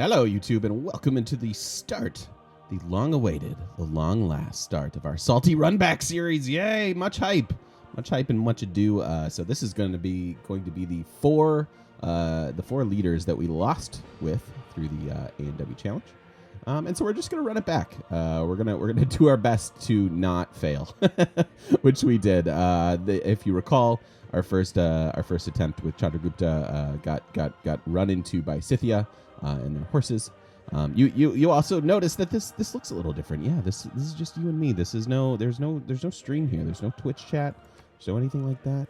Hello, YouTube, and welcome into the start, the long-awaited, the long-last start of our Salty Runback Series. Yay! Much hype and much ado. So this is going to be the four leaders that we lost with through the A&W challenge, and so we're just going to run it back. We're gonna do our best to not fail, which we did. If you recall, our first attempt with Chandragupta got run into by Scythia and their horses. You also notice that this looks a little different. Yeah, this is just you and me. There's no stream here. There's no Twitch chat. There's no anything like that.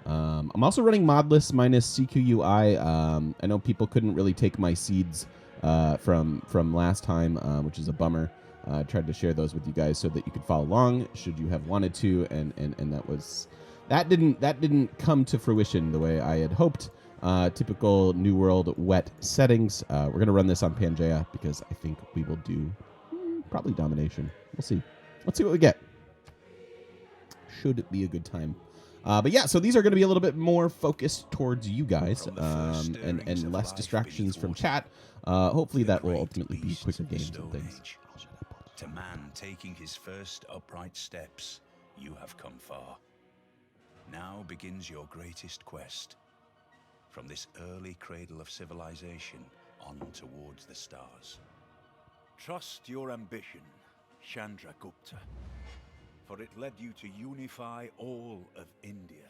I'm also running modless minus CQUI. I know people couldn't really take my seeds from last time, which is a bummer. I tried to share those with you guys so that you could follow along should you have wanted to, and that didn't come to fruition the way I had hoped. Typical New World wet settings. We're going to run this on Pangea because I think we will do probably domination. We'll see. Let's see what we get. Should be a good time. But yeah, so these are going to be a little bit more focused towards you guys and less distractions from chat. Hopefully that will ultimately be quicker games and things. To man taking his first upright steps, you have come far. Now begins your greatest quest. From this early cradle of civilization on towards the stars. Trust your ambition, Chandragupta, for it led you to unify all of India.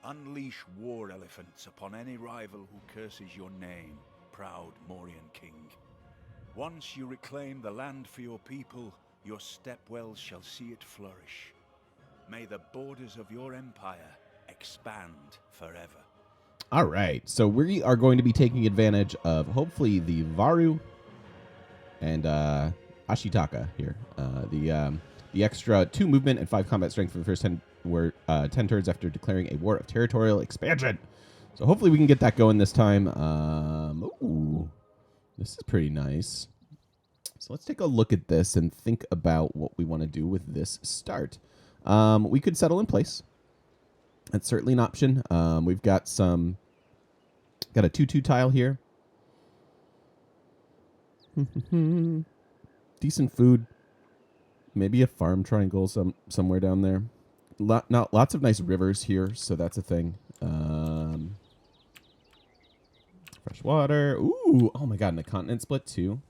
Unleash war elephants upon any rival who curses your name, proud Mauryan king. Once you reclaim the land for your people, your stepwells shall see it flourish. May the borders of your empire expand forever. All right, so we are going to be taking advantage of hopefully the Varu and Ashitaka here. The extra 2 movement and 5 combat strength for the first 10 turns after declaring a war of territorial expansion. So hopefully we can get that going this time. Ooh, this is pretty nice. So let's take a look at this and think about what we want to do with this start. We could settle in place. That's certainly an option. We've got a 2/2 tile here. Decent food. Maybe a farm triangle somewhere down there. Lots of nice rivers here, so that's a thing. Fresh water. Ooh, oh my god, and a continent split too.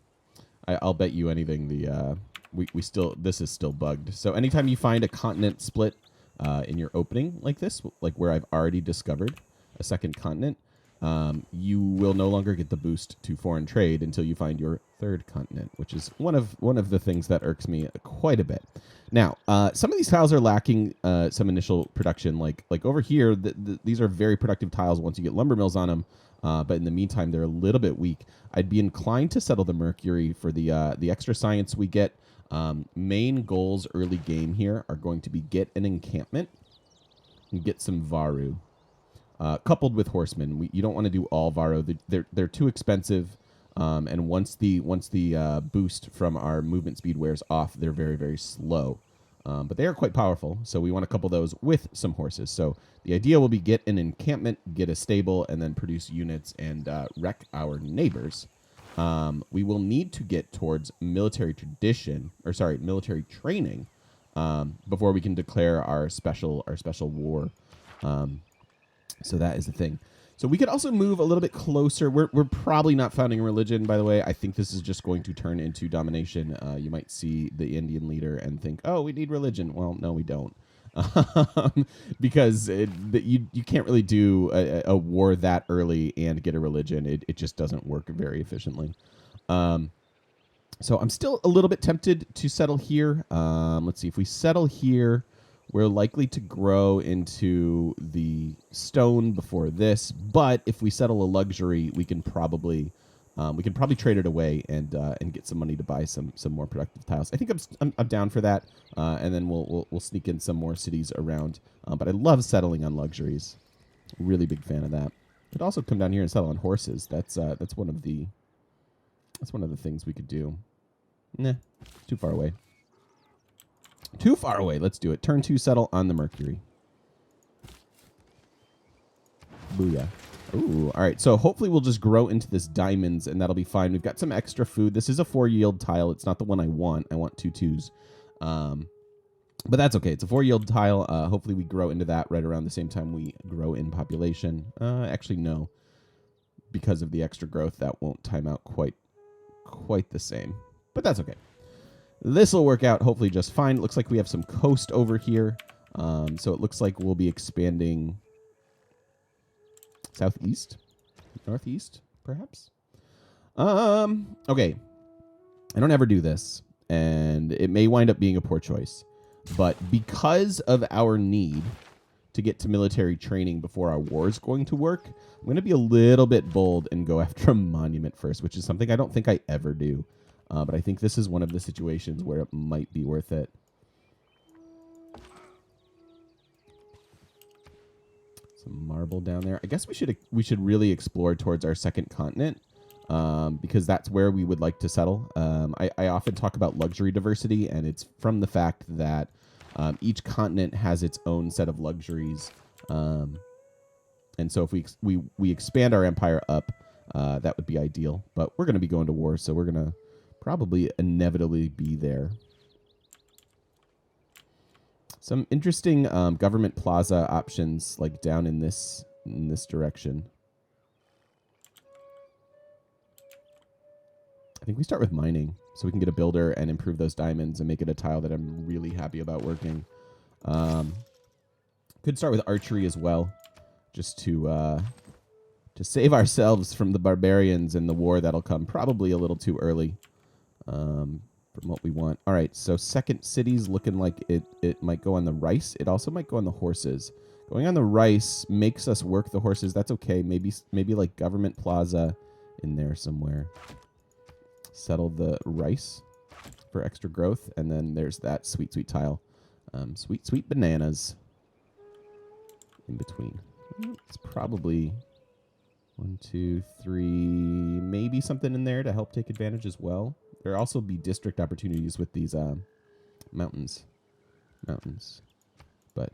I'll bet you anything. This is still bugged. So anytime you find a continent split in your opening like this, like where I've already discovered a second continent, you will no longer get the boost to foreign trade until you find your third continent, which is one of the things that irks me quite a bit. Now, some of these tiles are lacking some initial production. Like over here, these are very productive tiles once you get lumber mills on them. But in the meantime, they're a little bit weak. I'd be inclined to settle the Mercury for the extra science we get. Main goals early game here are going to be get an encampment and get some Varu, coupled with horsemen. You don't want to do all Varu. They're too expensive, and once the boost from our movement speed wears off, they're very, very slow. But they are quite powerful, so we want to couple those with some horses. So the idea will be get an encampment, get a stable, and then produce units and wreck our neighbors. We will need to get towards military training before we can declare our special war. So that is the thing. So we could also move a little bit closer. We're probably not founding a religion, by the way. I think this is just going to turn into domination. You might see the Indian leader and think, oh, we need religion. Well, no, we don't. Because you can't really do a war that early and get a religion. It just doesn't work very efficiently. So I'm still a little bit tempted to settle here. Let's see. If we settle here, we're likely to grow into the stone before this. But if we settle a luxury, we can probably trade it away and get some money to buy some more productive tiles. I think I'm down for that, and then we'll sneak in some more cities around. But I love settling on luxuries. Really big fan of that. Could also come down here and settle on horses. That's one of the things we could do. Nah, too far away. Too far away. Let's do it. Turn 2, settle on the Mercury. Booyah. Ooh, all right. So hopefully we'll just grow into this diamonds, and that'll be fine. We've got some extra food. This is a 4-yield tile. It's not the one I want. I want 2 2s. But that's okay. It's a 4-yield tile. Hopefully we grow into that right around the same time we grow in population. Actually, no. Because of the extra growth, that won't time out quite the same. But that's okay. This will work out hopefully just fine. It looks like we have some coast over here. So it looks like we'll be expanding southeast, northeast, perhaps. Okay. I don't ever do this, and it may wind up being a poor choice. But because of our need to get to military training before our war is going to work, I'm going to be a little bit bold and go after a monument first, which is something I don't think I ever do. But I think this is one of the situations where it might be worth it. Some marble down there. I guess we should really explore towards our second continent, because that's where we would like to settle. I often talk about luxury diversity, and it's from the fact that each continent has its own set of luxuries. And so if we expand our empire up, that would be ideal. But we're going to be going to war, so we're going to probably inevitably be there. Some interesting government plaza options, like down in this direction. I think we start with mining, so we can get a builder and improve those diamonds and make it a tile that I'm really happy about working. Could start with archery as well, just to save ourselves from the barbarians and the war that'll come probably a little too early from what we want. All right, so second city's looking like it might go on the rice. It also might go on the horses. Going on the rice makes us work the horses. That's okay. Maybe like government plaza in there somewhere. Settle the rice for extra growth, and then there's that sweet tile. Sweet bananas in between. It's probably 1, 2, 3, maybe something in there to help take advantage as well. There'll also be district opportunities with these mountains. But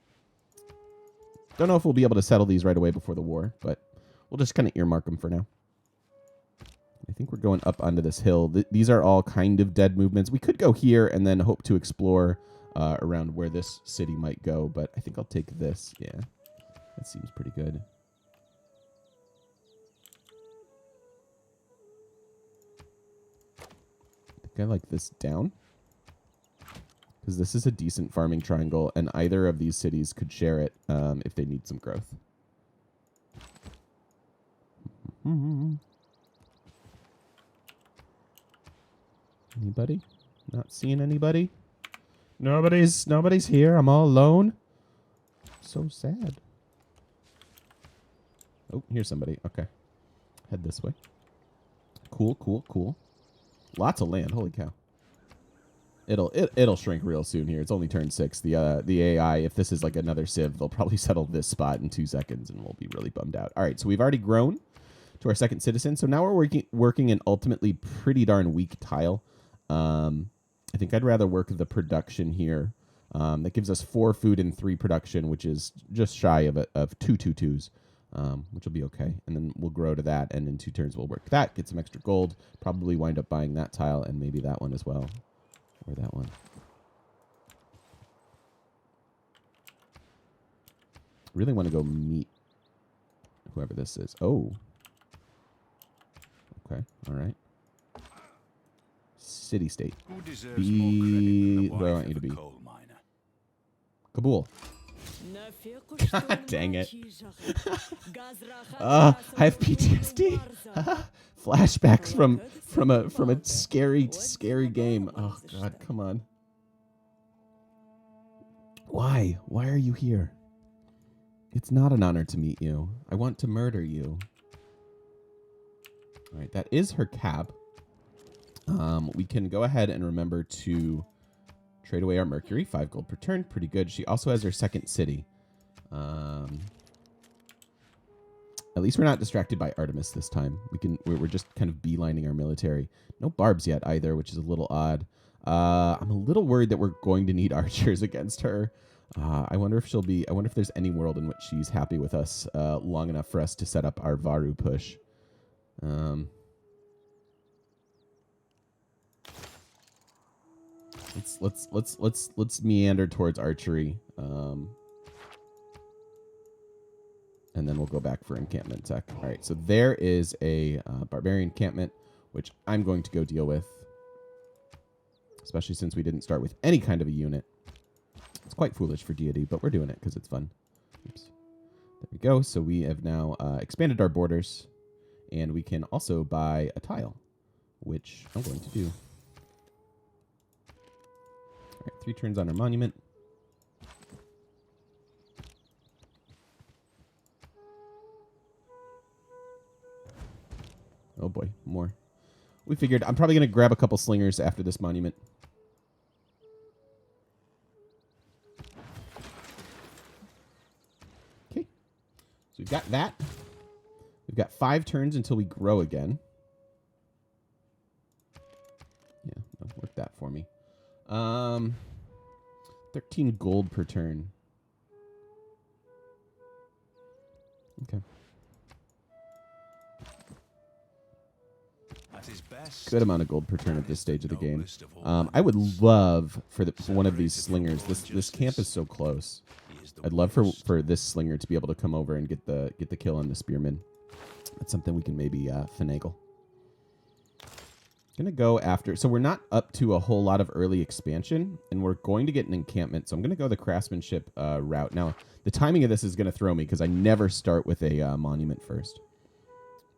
don't know if we'll be able to settle these right away before the war, but we'll just kind of earmark them for now. I think we're going up onto this hill. These are all kind of dead movements. We could go here and then hope to explore around where this city might go, but I think I'll take this. Yeah, that seems pretty good. I think I like this down, because this is a decent farming triangle, and either of these cities could share it if they need some growth. Anybody? Not seeing anybody? Nobody's here. I'm all alone. So sad. Oh, here's somebody. Okay. Head this way. Cool. Lots of land. Holy cow. It'll shrink real soon here. It's only turn 6. The AI, if this is like another Civ, they'll probably settle this spot in 2 seconds and we'll be really bummed out. All right, so we've already grown to our second citizen. So now we're working an ultimately pretty darn weak tile. I think I'd rather work the production here. That gives us 4 food and 3 production, which is just shy of 2 2s, which will be okay. And then we'll grow to that, and in 2 turns we'll work that, get some extra gold, probably wind up buying that tile and maybe that one as well, or that one. Really want to go meet whoever this is. Oh. Okay, all right. City-state. Who deserves more credit than the Who do I wife want you to of a be? coal miner? Kabul. Dang it. I have PTSD. Flashbacks from a scary game. Oh God, come on. Why? Why are you here? It's not an honor to meet you. I want to murder you. All right, that is her cab. We can go ahead and remember to trade away our Mercury. 5 gold per turn. Pretty good. She also has her second city. At least we're not distracted by Artemis this time. We're just kind of beelining our military. No barbs yet either, which is a little odd. I'm a little worried that we're going to need archers against her. I wonder if she'll be. I wonder if there's any world in which she's happy with us long enough for us to set up our Varu push. Let's meander towards archery, and then we'll go back for encampment tech. All right, so there is a barbarian encampment, which I'm going to go deal with, especially since we didn't start with any kind of a unit. It's quite foolish for Deity, but we're doing it because it's fun. Oops. There we go. So we have now expanded our borders, and we can also buy a tile, which I'm going to do. All right, 3 turns on our monument. Oh boy, more. We figured I'm probably going to grab a couple slingers after this monument. So we've got that. We've got 5 turns until we grow again. Yeah, work that for me. 13 gold per turn. Okay. Good amount of gold per turn at this stage of the game. I would love for one of these slingers. This camp is so close. I'd love for this slinger to be able to come over and get the kill on the spearman. That's something we can maybe finagle. Gonna go after. So we're not up to a whole lot of early expansion, and we're going to get an encampment. So I'm gonna go the craftsmanship route. Now the timing of this is gonna throw me because I never start with a monument first.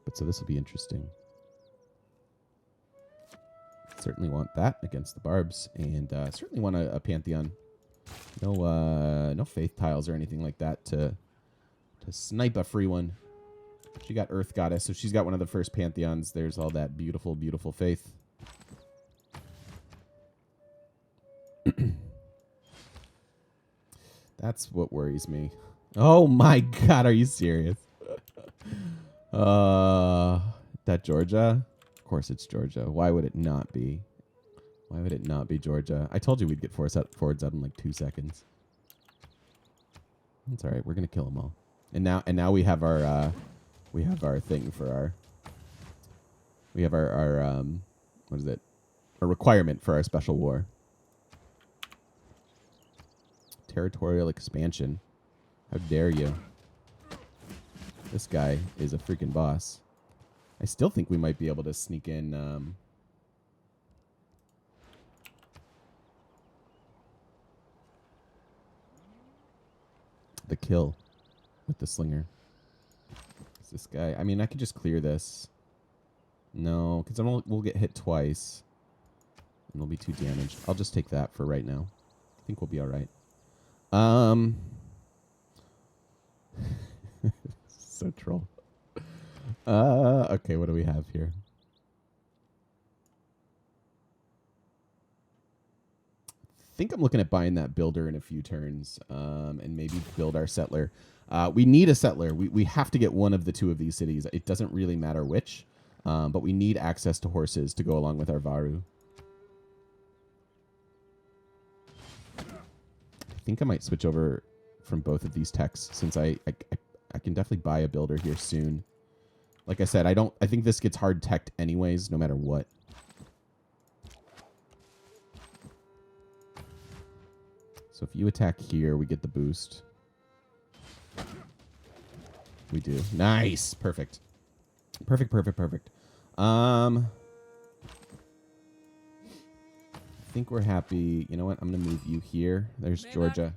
But so this will be interesting. Certainly want that against the barbs, and certainly want a pantheon. No faith tiles or anything like that to snipe a free one. She got Earth Goddess, so she's got one of the first pantheons. There's all that beautiful, beautiful faith. That's what worries me. Oh my God, are you serious? That Georgia? Of course it's Georgia. Why would it not be? Why would it not be Georgia? I told you we'd get forwards out in like 2 seconds. That's all right. We're gonna kill them all. And now we have our thing for our. We have our what is it? A requirement for our special war. Territorial expansion. How dare you? This guy is a freaking boss. I still think we might be able to sneak in. The kill with the slinger. Is this guy? I mean, I could just clear this. No, because we'll get hit twice. And we'll be too damaged. I'll just take that for right now. I think we'll be all right. So troll. Okay, what do we have here? I think I'm looking at buying that builder in a few turns, and maybe build our settler. We need a settler. We have to get one of the 2 of these cities. It doesn't really matter which, but we need access to horses to go along with our Varu. I think I might switch over from both of these techs since I can definitely buy a builder here soon. Like I said, I think this gets hard teched anyways, no matter what. So if you attack here, we get the boost. We do. Nice. Perfect. Perfect. I think we're happy. You know what? I'm going to move you here. There's Georgia.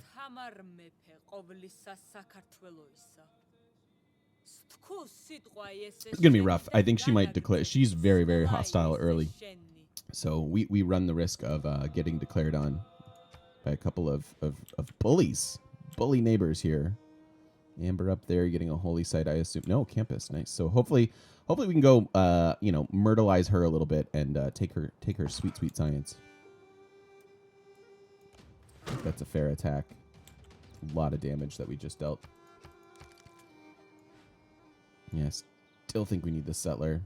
It's going to be rough. I think she might declare. She's very, very hostile early. So we run the risk of getting declared on by a couple of bullies. Bully neighbors here. Amber up there getting a holy site, I assume. No, campus. Nice. So hopefully we can go, myrtleize her a little bit and take her sweet, sweet science. I think that's a fair attack. A lot of damage that we just dealt. Yeah, still think we need the settler.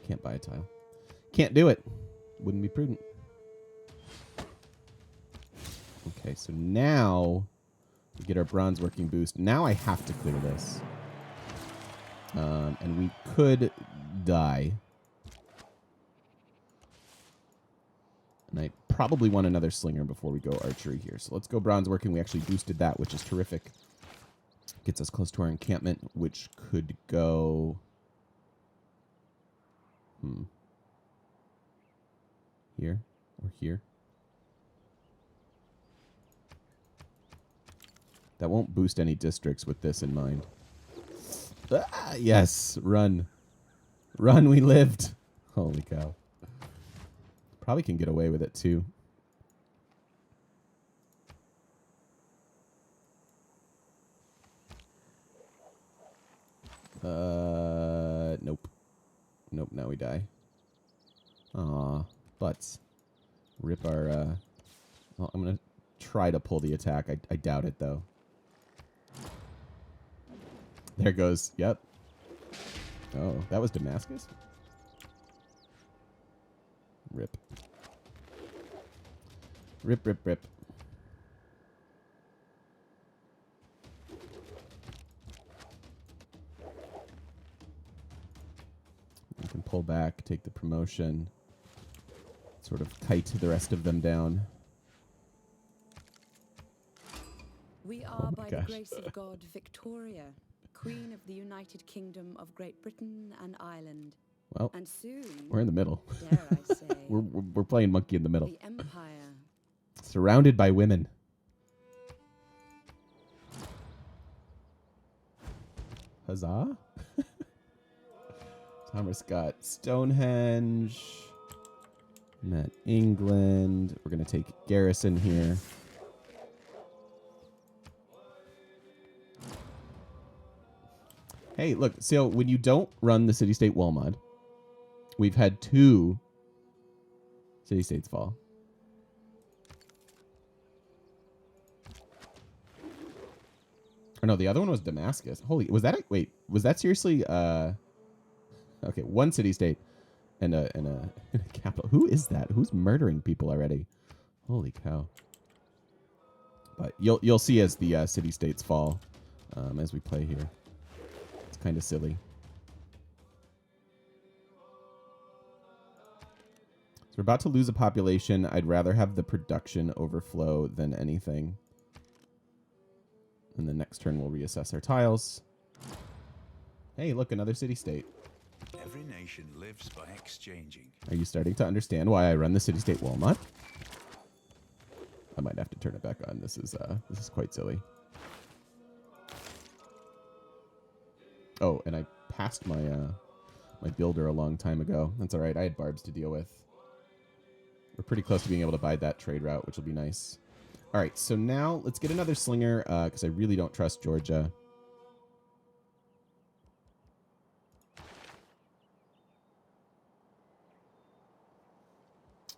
Can't buy a tile. Can't do it. Wouldn't be prudent. Okay, so now we get our bronze working boost. Now I have to clear this. And we could die. And I probably want another slinger before we go archery here. So let's go bronze working. We actually boosted that, which is terrific. Gets us close to our encampment, which could go... Here or here. That won't boost any districts with this in mind. Ah, yes, run. Run, we lived. Holy cow. Probably can get away with it too. Nope. Nope, now we die. Aw, butts. Rip our, well, I'm gonna try to pull the attack. I doubt it, though. There goes, yep. Oh, that was Damascus? Rip. Rip, rip, rip. You can pull back, take the promotion, sort of kite the rest of them down. We are, by the gosh. grace of God, Victoria, Queen of the United Kingdom of Great Britain and Ireland. Well, And soon, we're in the middle. dare I say, we're playing monkey in the middle. the Empire. Surrounded by women. Huzzah. Thomas got Stonehenge. Met England. We're going to take Garrison here. Hey, look. So when you don't run the city-state wall mod, we've had 2 city-states fall. Or no, the other one was Damascus. Holy, was that a, wait, was that seriously okay, 1 city-state and a capital. Who is that? Who's murdering people already? Holy cow. But you'll see as the city-states fall as we play here. It's kind of silly. So we're about to lose a population. I'd rather have the production overflow than anything. And the next turn we'll reassess our tiles. Hey, look, another city-state. Every nation lives by exchanging. Are you starting to understand why I run the city-state wall mod? I might have to turn it back on. This is quite silly. Oh, and I passed my my builder a long time ago. That's all right. I had barbs to deal with. We're pretty close to being able to buy that trade route, which will be nice. All right, so now let's get another slinger because I really don't trust Georgia.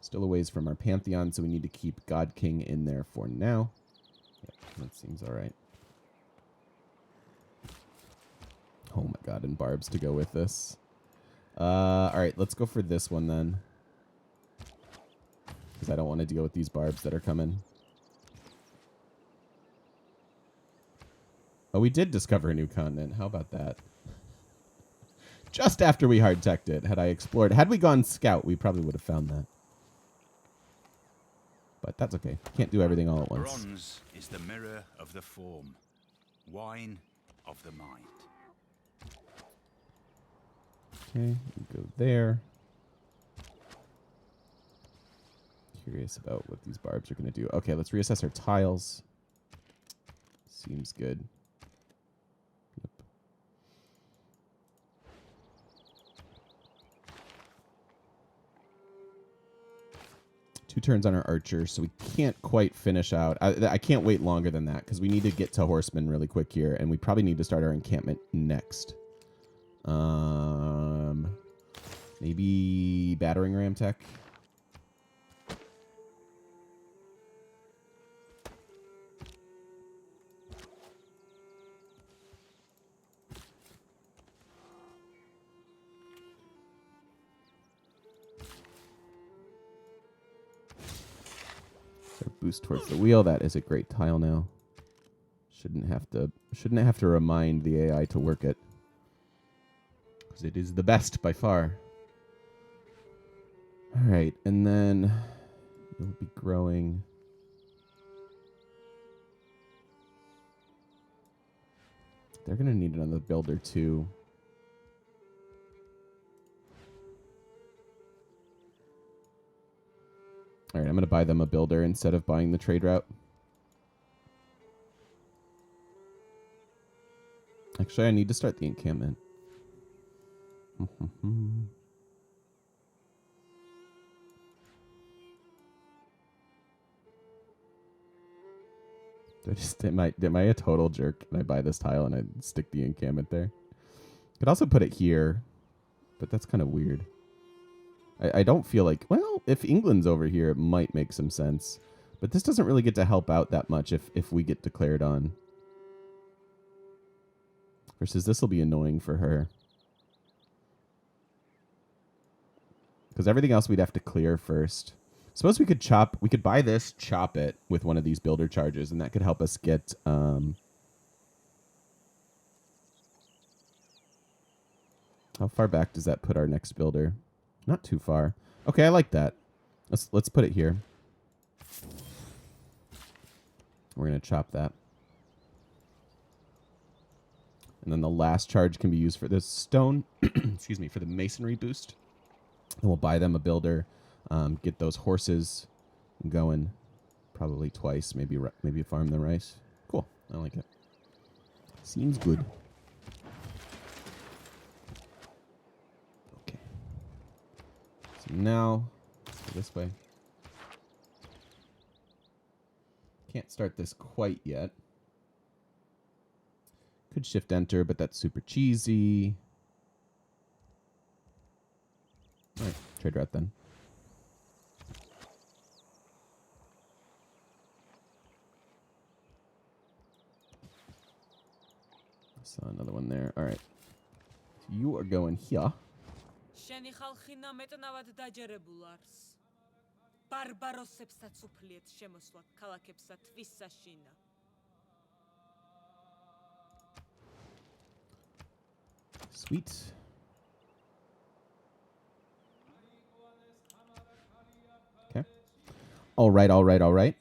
Still a ways from our Pantheon, so we need to keep God King in there for now. Yep, that seems all right. Oh my god, and barbs to go with this. All right, let's go for this one then. Because I don't want to deal with these barbs that are coming. Oh, we did discover a new continent. How about that? Just after we hard-teched it, had I explored. Had we gone scout, we probably would have found that. But that's okay. Can't do everything all at once. Bronze is the mirror of the form, wine of the mind. Okay, we go there. Curious about what these barbs are going to do. Okay, let's reassess our tiles. Seems good. Yep. 2 turns on our archer, so we can't quite finish out. I can't wait longer than that because we need to get to horsemen really quick here, and we probably need to start our encampment next. Maybe battering ram tech. boost towards the wheel. That is a great tile now. Shouldn't have to remind the AI to work it, because it is the best by far. All right, and then you'll be growing. They're gonna need another builder too. All right, I'm gonna buy them a builder instead of buying the trade route. Actually, I need to start the encampment. Am I a total jerk? And I buy this tile and I stick the encampment there. Could also put it here, but that's kind of weird. I don't feel like, well, if England's over here, it might make some sense. But this doesn't really get to help out that much if we get declared on. Versus this will be annoying for her. Because everything else we'd have to clear first. Suppose we could buy this, chop it with one of these builder charges, and that could help us get, how far back does that put our next builder? Not too far. Okay, I like that. Let's put it here. We're going to chop that. And then the last charge can be used for this stone, excuse me, for the masonry boost. And we'll buy them a builder, get those horses going probably twice, maybe farm the rice. Cool, I like it. Seems good. Okay. So now, let's go this way. Can't start this quite yet. Could shift enter, but that's super cheesy. All right, trade route then. Saw another one there. All right. You are going here. Sweet. Okay. All right.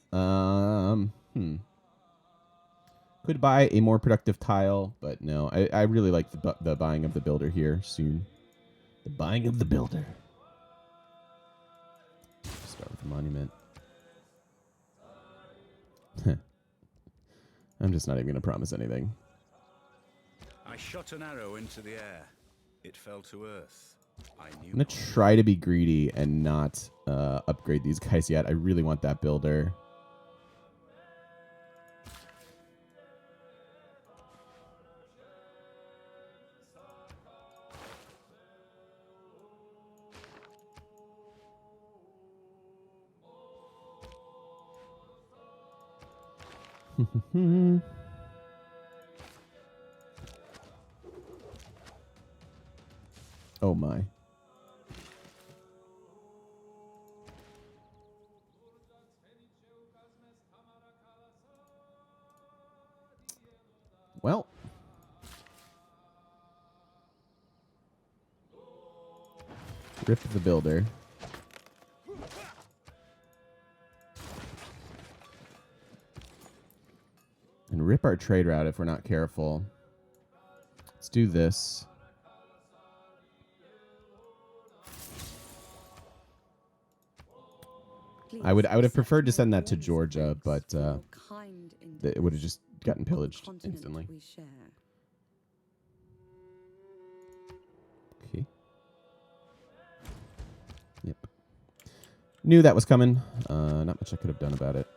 Could buy a more productive tile, but no. I really like the buying of the builder here soon. The buying of the builder. Start with the monument. I'm just not even going to promise anything. I shot an arrow into the air. It fell to earth. I'm going to try to be greedy and not upgrade these guys yet. I really want that builder. Oh my. Well. Rip the builder. And rip our trade route if we're not careful. Let's do this. I would have preferred to send that to Georgia, but it would have just gotten pillaged instantly. Okay. Yep. Knew that was coming. Not much I could have done about it.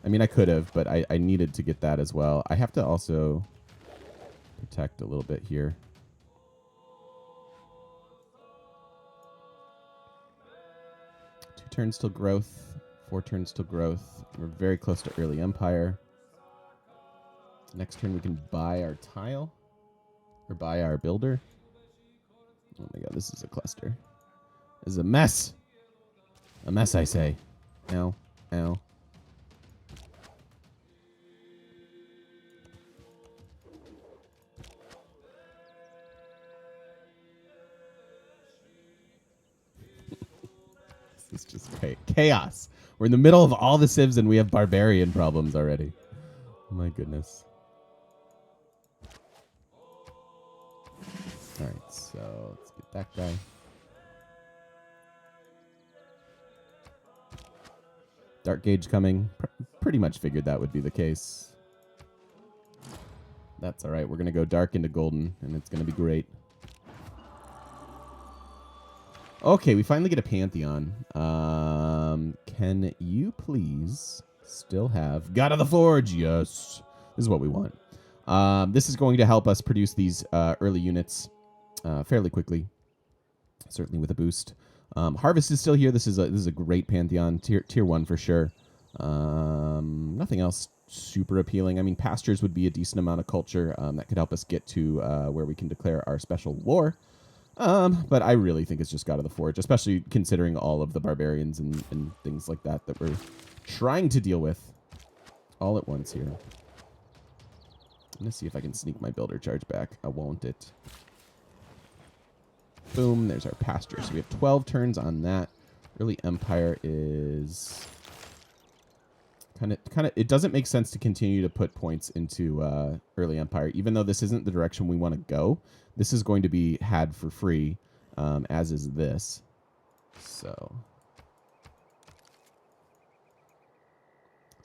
I mean, I could have, but I needed to get that as well. I have to also protect a little bit here. Turns till growth, 4 turns till growth. We're very close to early empire. Next turn we can buy our tile or buy our builder. Oh my god, this is a cluster. This is a mess. A mess, I say. Ow, ow. Chaos. We're in the middle of all the civs and we have barbarian problems already. My goodness. All right, so let's get that guy. Dark Gauge coming. Pretty much figured that would be the case. That's all right. We're going to go dark into golden, and it's going to be great. Okay, we finally get a Pantheon. Can you please still have God of the Forge? Yes. This is what we want. This is going to help us produce these early units fairly quickly, certainly with a boost. Harvest is still here. This is a great Pantheon, tier 1 for sure. Nothing else super appealing. I mean, pastures would be a decent amount of culture that could help us get to where we can declare our special war. But I really think it's just God of the Forge, especially considering all of the barbarians and things like that we're trying to deal with all at once here. I'm going to see if I can sneak my builder charge back. I won't it. Boom, there's our pasture. So we have 12 turns on that. Early Empire is kind of it doesn't make sense to continue to put points into Early Empire, even though this isn't the direction we want to go. This is going to be had for free, as is this. So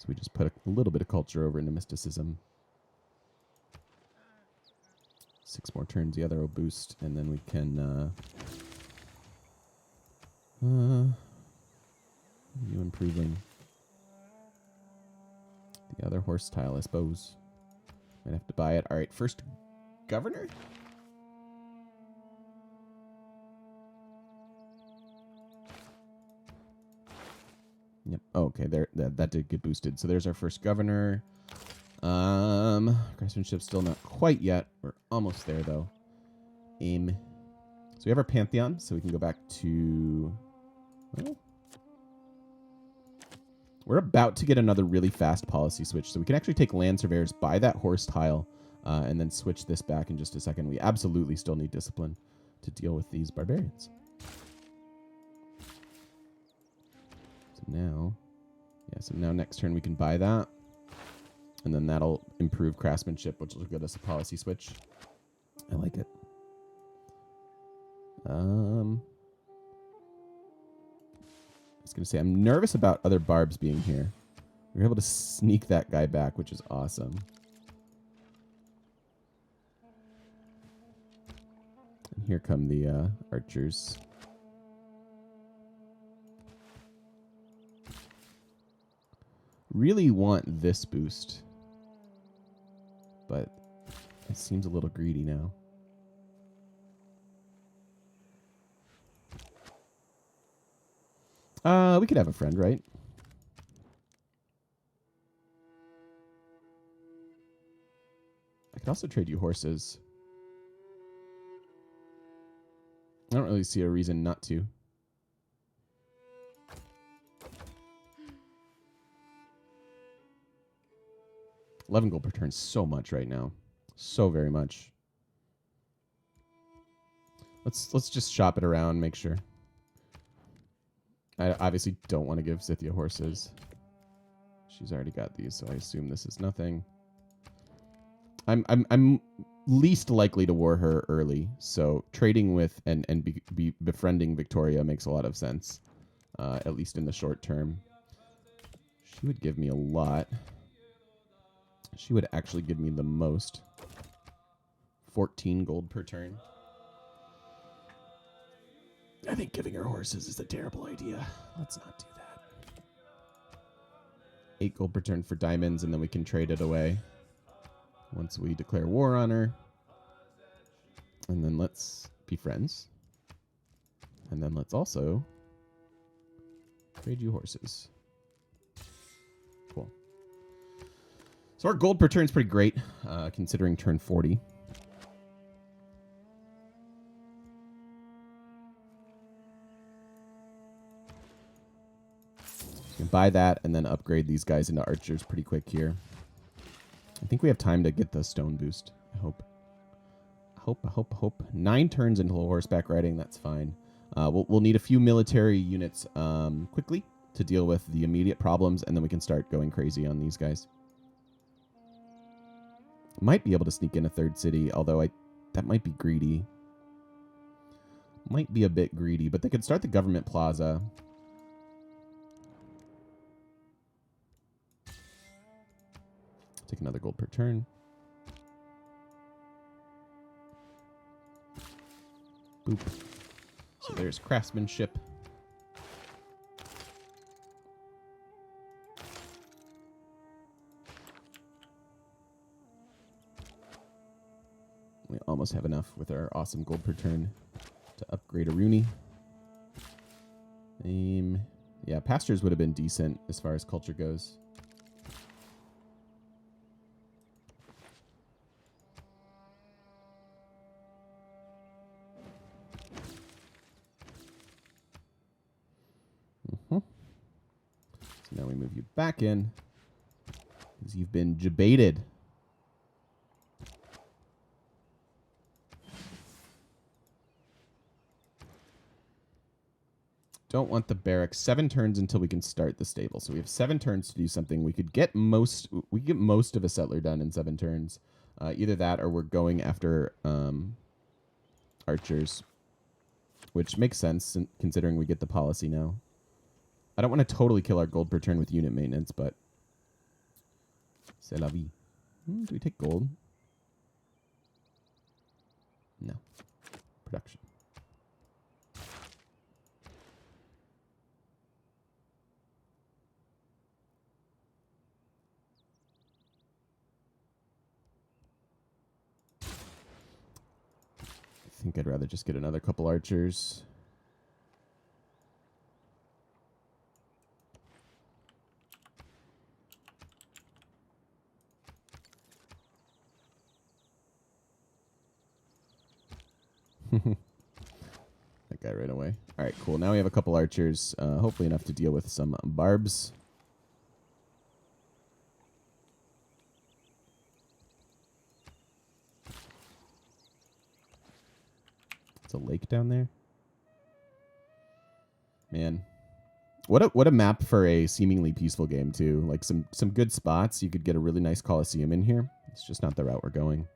we just put a little bit of culture over into mysticism. 6 more turns, the other will boost, and then we can you improving the other horse tile, I suppose. Might have to buy it. All right, first governor. Yep. Oh, okay, there that did get boosted. So there's our first governor. Craftsmanship still not quite yet. We're almost there though. So we have our Pantheon, so we can go back to. Well, we're about to get another really fast policy switch, so we can actually take land surveyors, buy that horse tile, and then switch this back in just a second. We absolutely still need discipline to deal with these barbarians. So now next turn we can buy that. And then that'll improve craftsmanship, which will get us a policy switch. I like it. I was going to say, I'm nervous about other barbs being here. We were able to sneak that guy back, which is awesome. And here come the archers. Really want this boost. But it seems a little greedy now. We could have a friend, right? I could also trade you horses. I don't really see a reason not to. $11 gold per turn so much right now. So very much. Let's just shop it around, make sure. I obviously don't want to give Scythia horses. She's already got these, so I assume this is nothing. I'm least likely to war her early, so trading with and be befriending Victoria makes a lot of sense, at least in the short term. She would give me a lot. She would actually give me the most. 14 gold per turn. I think giving her horses is a terrible idea. Let's not do that. 8 gold per turn for diamonds, and then we can trade it away once we declare war on her. And then let's be friends. And then let's also trade you horses. Cool. So our gold per turn is pretty great, considering turn 40. Buy that and then upgrade these guys into archers pretty quick here. I think we have time to get the stone boost. I hope. 9 turns into horseback riding. That's fine. We'll need a few military units quickly to deal with the immediate problems, and then we can start going crazy on these guys. Might be able to sneak in a third city, although that might be greedy. Might be a bit greedy, but they could start the government plaza. Take another gold per turn. Boop. So there's craftsmanship. We almost have enough with our awesome gold per turn to upgrade a Rooney. Yeah, pastures would have been decent as far as culture goes. So now we move you back in because you've been debated. Don't want the barracks. 7 turns until we can start the stable. So we have 7 turns to do something. We could get most of a settler done in 7 turns. Either that or we're going after archers, which makes sense considering we get the policy now. I don't want to totally kill our gold per turn with unit maintenance, but c'est la vie. Do we take gold? No. Production. I think I'd rather just get another couple archers. That guy right away. All right, cool. Now we have a couple archers, hopefully enough to deal with some barbs. It's a lake down there. Man, what a map for a seemingly peaceful game too. Like some good spots. You could get a really nice Coliseum in here. It's just not the route we're going.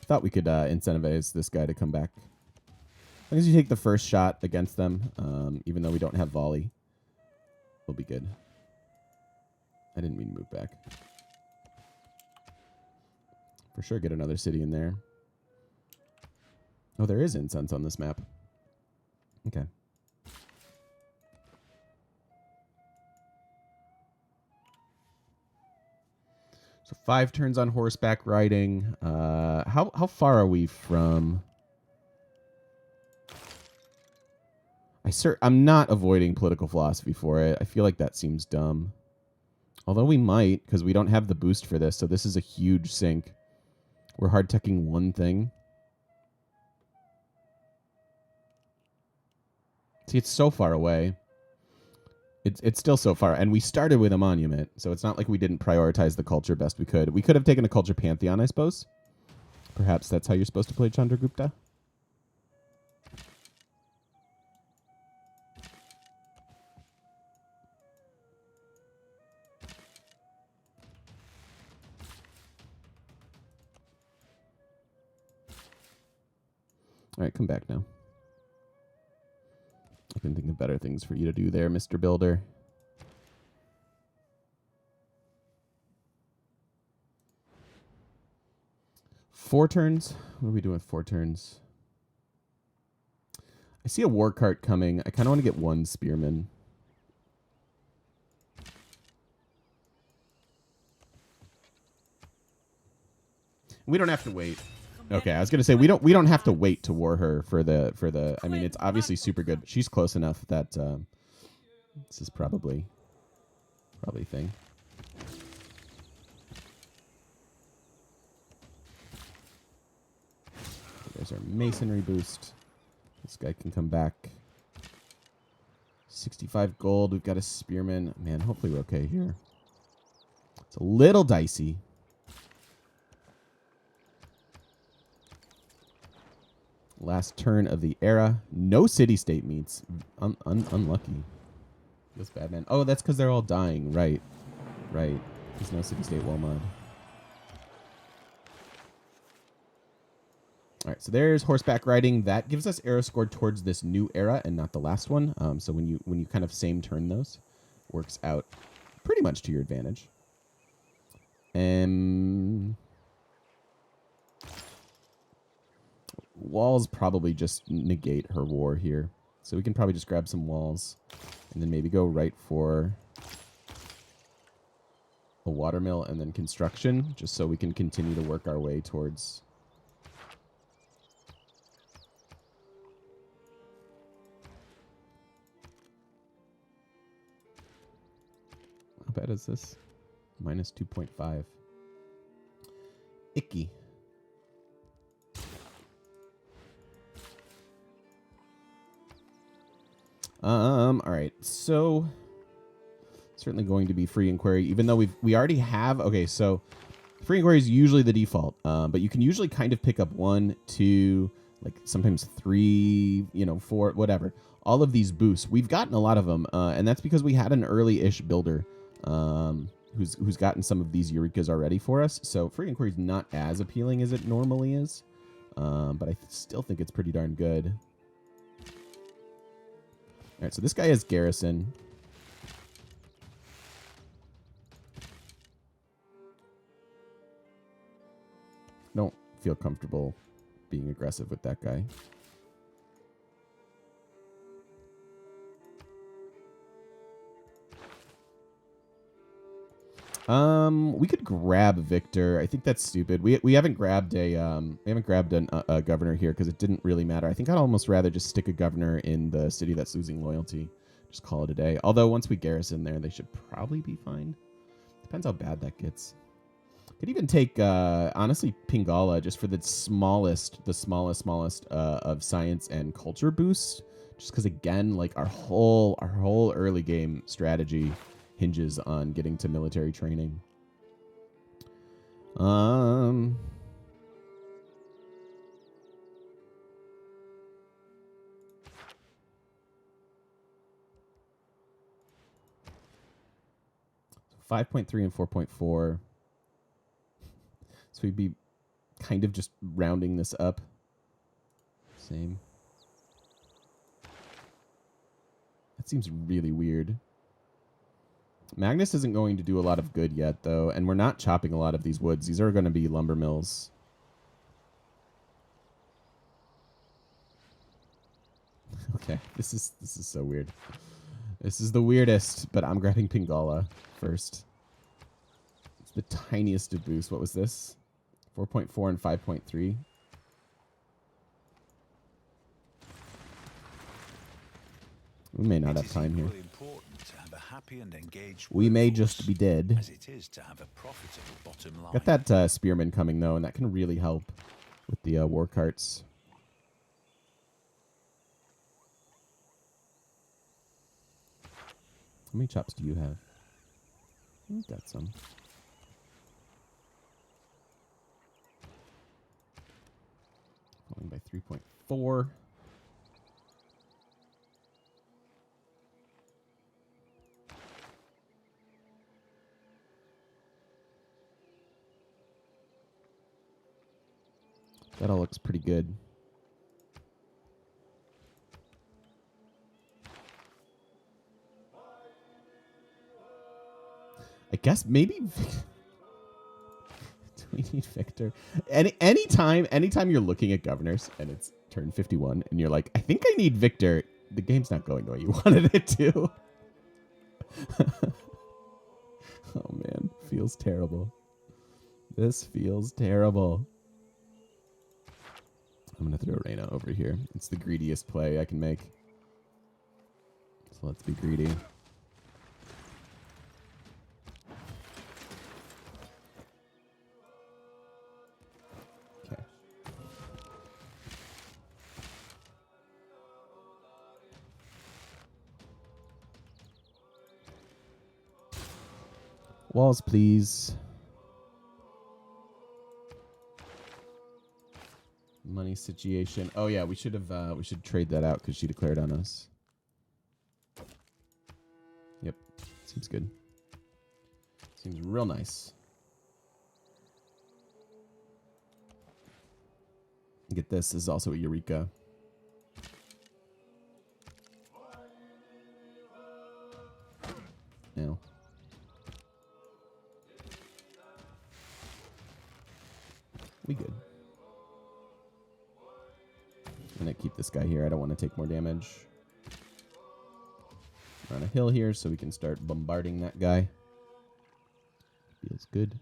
Thought we could incentivize this guy to come back. As long as you take the first shot against them, even though we don't have volley, we'll be good. I didn't mean to move back. For sure get another city in there. Oh, there is incense on this map. Okay. So 5 turns on horseback riding. How far are we from... I'm not avoiding political philosophy for it. I feel like that seems dumb. Although we might, because we don't have the boost for this, so this is a huge sink. We're hard-teching one thing. See, it's so far away. It's still so far, and we started with a monument, so it's not like we didn't prioritize the culture best we could. We could have taken a culture pantheon, I suppose. Perhaps that's how you're supposed to play Chandragupta. All right, come back now. I can think of better things for you to do there, Mr. Builder. Four turns? What are we doing with 4 turns? I see a war cart coming. I kind of want to get 1 spearman. We don't have to wait. Okay, I was gonna say we don't have to wait to war her for the. I mean, it's obviously super good. But she's close enough that this is probably a thing. There's our masonry boost. This guy can come back. 65 gold. We've got a spearman. Man, hopefully we're okay here. It's a little dicey. Last turn of the era. No city-state meets. Unlucky. Feels bad, man. Oh, that's because they're all dying. Right. Right. There's no city-state wall mod. All right, so there's horseback riding. That gives us arrow scored towards this new era and not the last one. So when you kind of same turn those, works out pretty much to your advantage. Walls probably just negate her war here. So we can probably just grab some walls and then maybe go right for a watermill and then construction, just so we can continue to work our way towards... How bad is this? Minus 2.5. Icky. All right. So certainly going to be free inquiry, even though we already have. Okay, so free inquiry is usually the default, but you can usually kind of pick up 1, 2, like sometimes 3, 4, whatever. All of these boosts. We've gotten a lot of them, and that's because we had an early-ish builder who's gotten some of these Eurekas already for us. So free inquiry is not as appealing as it normally is, but I still think it's pretty darn good. All right, so this guy has garrison. Don't feel comfortable being aggressive with that guy. We could grab Victor. I think that's stupid. We haven't grabbed a governor here because it didn't really matter. I think I'd almost rather just stick a governor in the city that's losing loyalty. Just call it a day. Although once we garrison there, they should probably be fine. Depends how bad that gets. Could even take honestly Pangea just for the smallest of science and culture boost. Just because again, like our whole early game strategy hinges on getting to military training. 5.3 and 4.4. So we'd be kind of just rounding this up. Same. That seems really weird. Magnus isn't going to do a lot of good yet, though, and we're not chopping a lot of these woods. These are going to be lumber mills. Okay, this is so weird. This is the weirdest, but I'm grabbing Pangea first. It's the tiniest of boosts. What was this? 4.4 and 5.3. We may not have time here. We may just be dead. As it is to have a profitable bottom line. Got that spearman coming, though, and that can really help with the war carts. How many chops do you have? I've got some. Falling by 3.4. That all looks pretty good. I guess maybe do we need Victor? Anytime you're looking at governors and it's turn 51 and you're like, I think I need Victor, the game's not going the way you wanted it to. Oh man, feels terrible. This feels terrible. I'm going to throw Reyna over here. It's the greediest play I can make. So let's be greedy. Okay. Walls, please. Money situation. Oh yeah, we should have. We should trade that out because she declared on us. Yep, seems good. Seems real nice. Get this. This is also a Eureka. Now. We good. I'm going to keep this guy here. I don't want to take more damage. We're on a hill here, so we can start bombarding that guy. Feels good.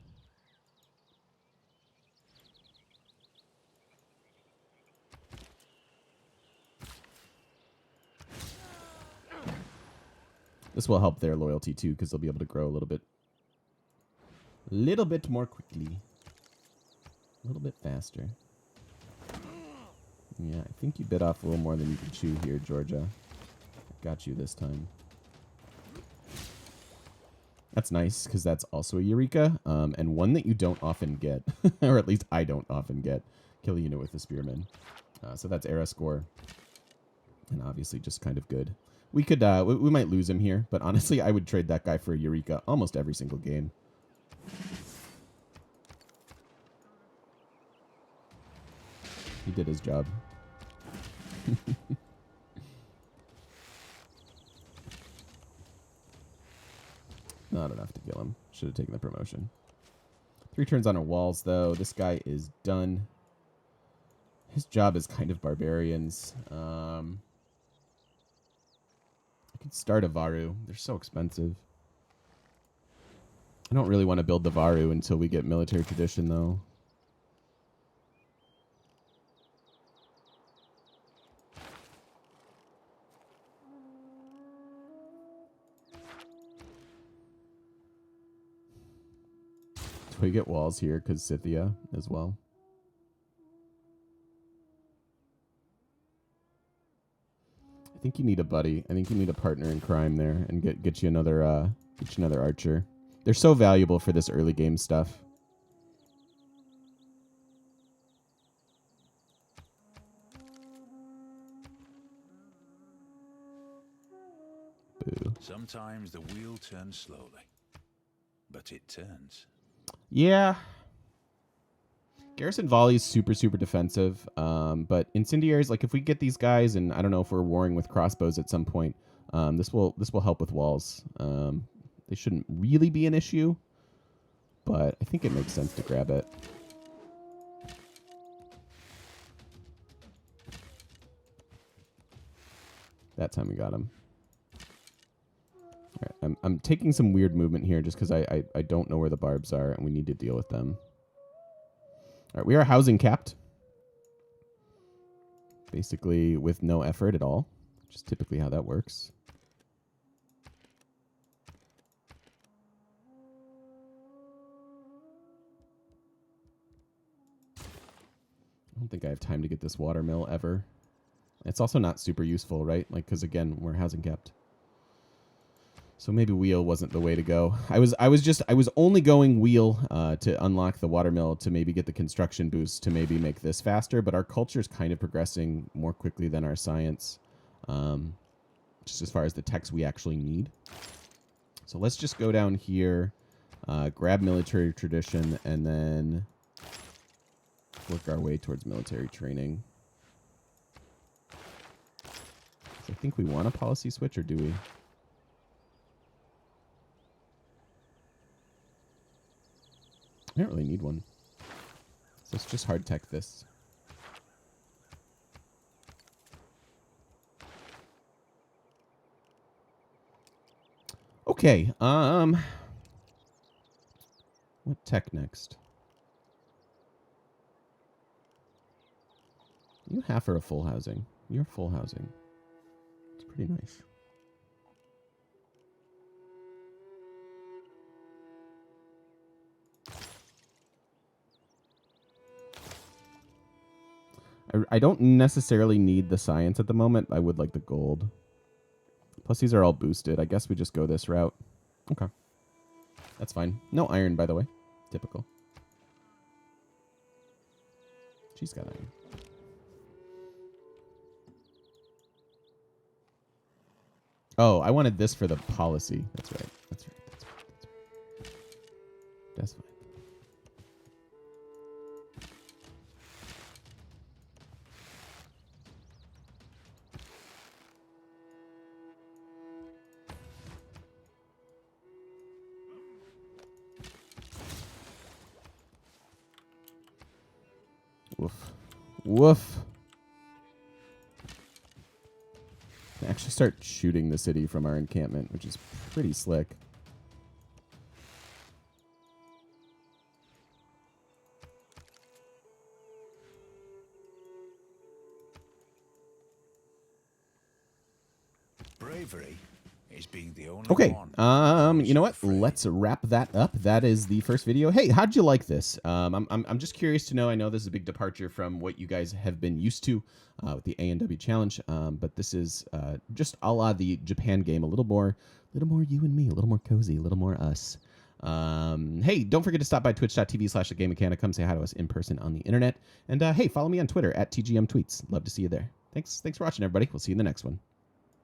This will help their loyalty too, because they'll be able to grow a little bit more quickly. A little bit faster. Yeah, I think you bit off a little more than you can chew here, Georgia. Got you this time. That's nice, because that's also a Eureka, and one that you don't often get, or at least I don't often get. Kill a unit with a Spearman. So that's era score, and obviously just kind of good. We could, we might lose him here, but honestly, I would trade that guy for a Eureka almost every single game. He did his job. Not enough to kill him. Should have taken the promotion. 3 turns on our walls, though. This guy is done. His job is kind of barbarians. I could start a Varu. They're so expensive. I don't really want to build the Varu until we get military tradition, though. We get walls here because Scythia as well. I think you need a buddy. I think you need a partner in crime there and get you another archer. They're so valuable for this early game stuff. Boo. Sometimes the wheel turns slowly, but it turns. Yeah. Garrison Volley is super, super defensive. But Incendiaries, like if we get these guys, and I don't know if we're warring with crossbows at some point, this will help with walls. They shouldn't really be an issue, but I think it makes sense to grab it. That time we got him. All right, I'm taking some weird movement here just because I don't know where the barbs are and we need to deal with them. All right, we are housing capped. Basically with no effort at all, which is typically how that works. I don't think I have time to get this watermill ever. It's also not super useful, right? Like, because again, we're housing capped. So maybe wheel wasn't the way to go. I was only going wheel to unlock the watermill to maybe get the construction boost to maybe make this faster, but our culture is kind of progressing more quickly than our science, just as far as the techs we actually need. So let's just go down here, grab military tradition, and then work our way towards military training. So I think we want a policy switch, or do we? I don't really need one. So let's just hard tech this. Okay, what tech next? You half are a full housing. You're full housing. It's pretty nice. I don't necessarily need the science at the moment. I would like the gold. Plus, these are all boosted. I guess we just go this route. Okay. That's fine. No iron, by the way. Typical. She's got iron. Oh, I wanted this for the policy. That's right. That's right. That's right. That's right. That's fine. Woof. Woof. I actually start shooting the city from our encampment, which is pretty slick. Bravery is being the only Okay. one. You know what? Let's wrap that up. That is the first video. Hey, how'd you like this? I'm just curious to know. I know this is a big departure from what you guys have been used to with the A&W challenge, but this is just a la the Japan game, a little more you and me, a little more cozy, a little more us. Hey, don't forget to stop by twitch.tv/thegamemechanic. Come say hi to us in person on the internet. And hey, follow me on Twitter @TGMTweets. Love to see you there. Thanks for watching, everybody. We'll see you in the next one.